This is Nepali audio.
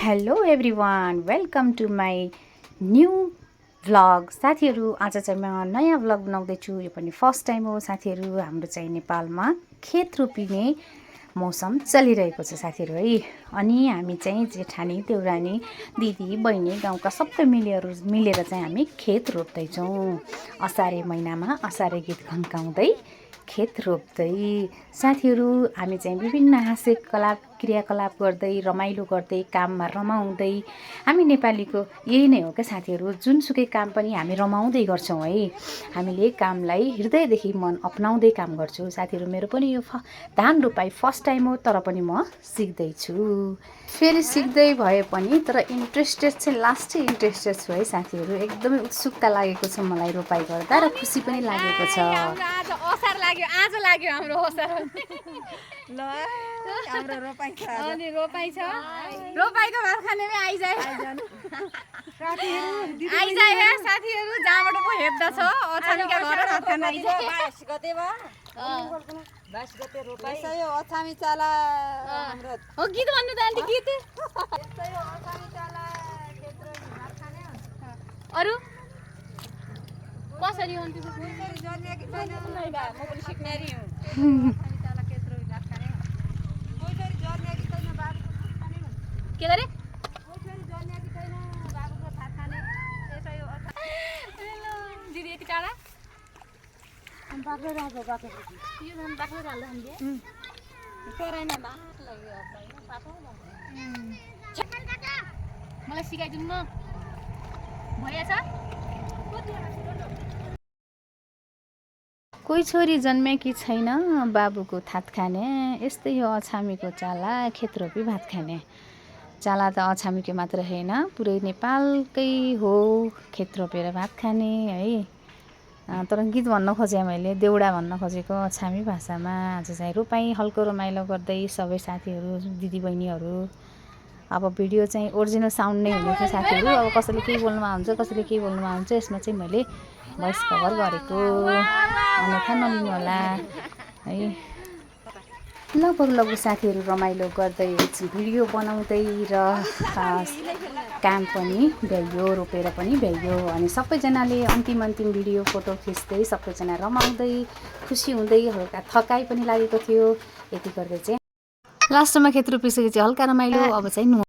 Hello everyone, welcome to my new vlog. साथीहरू, आज चाहिँ म नयाँ भ्लग बनाउँदैछु। यो पनि फर्स्ट टाइम हो साथीहरू। हाम्रो चाहिँ नेपालमा खेत रोपिने मौसम चलिरहेको छ साथीहरू है। अनि हामी चाहिँ जेठानी, देउरानी, दिदी, बहिनी, गाउँका सबै मिलेर चाहिँ हामी खेत रोप्दैछौँ। असारे महिनामा असारे गीत घन्काउँदै खेत रोप्दै साथीहरू हामी चाहिँ विभिन्न हाँस्य क्रियाकलाप गर्दै रमाइलो गर्दै काममा रमाउँदै, हामी नेपालीको यही नै हो क्या साथीहरू। जुनसुकै काम पनि हामी रमाउँदै गर्छौँ है। हामीले कामलाई हृदयदेखि मन अपनाउँदै काम गर्छौँ साथीहरू। मेरो पनि यो धान रोपाइ फर्स्ट टाइम हो, तर पनि म सिक्दैछु। फेरि सिक्दै भए पनि तर इन्ट्रेस्टेड चाहिँ लास्टै इन्ट्रेस्टेड छु है साथीहरू। एकदमै उत्सुकता लागेको छ मलाई रोपाइ गर्दा र खुसी पनि लागेको छ। आज लाग्यो हाम्रो असार ल हाम्रो रोपाइ छ अनि रोपाइ छ। रोपाइको भात खानेमै आइजाए साथीहरू। जहाँबाट पो हेर्दछ अछामीका घर भात खान आइजाए। 22 गते भयो, 22 गते रोपाइ यो अछामी चाला हाम्रो हो। गीत भन्नु त आन्टी, गीत यस्तै हो। अछामी चाला खेत्रो भात खाने अरू कसरी हो जन्ने कि छैन म पनि सिक्नेरी हुँ। अछामी चाला खेत्रो भात खाने कोइसरी जन्ने कि छैन बाबुको भात खाने के गरे कोइसरी जन्ने कि छैन बाबुको भात खाने त्यसै हो। दिदी यति टाढा बाक्लो राख्यो बाक्लो यो धान बाक्लो हाल्दा हामीले कराइमा भात लाग्यो पापा मलाई सिकाइदिनु न भइएछ। कोही छोरी जन्मेकी छैन बाबुको थात खाने, यस्तै हो अछामीको चाला खेत रोपी भात खाने। चाला त अछामीको मात्र होइन, पुरै नेपालकै हो खेत रोपेर भात खाने है। तर गीत भन्न खोजेँ मैले, देउडा भन्न खोजेको अछामी भाषामा। आज चाहिँ रोपाइ हल्को रमाइलो गर्दै सबै साथीहरू, दिदीबहिनीहरू। अब भिडियो चाहिँ ओरिजिनल साउन्ड नै हुने थियो साथीहरू। अब कसैले केही बोल्नुमा हुन्छ, कसैले केही बोल्नुमा हुन्छ। यसमा चाहिँ मैले भोइस कभर गरेको, अन्यथा नलिनु होला है। लगभग साथीहरू रमाइलो गर्दै भिडियो बनाउँदै र काम पनि भ्याइयो, रोपेर पनि भ्याइयो। अनि सबैजनाले अन्तिम भिडियो फोटो खिच्दै सबैजना रमाउँदै खुसी हुँदै, हल्का थकाइ पनि लागेको थियो। यति गर्दै चाहिँ लास्टमा खेत रोपिसकेपछि हल्का रमाइलो। अब चाहिँ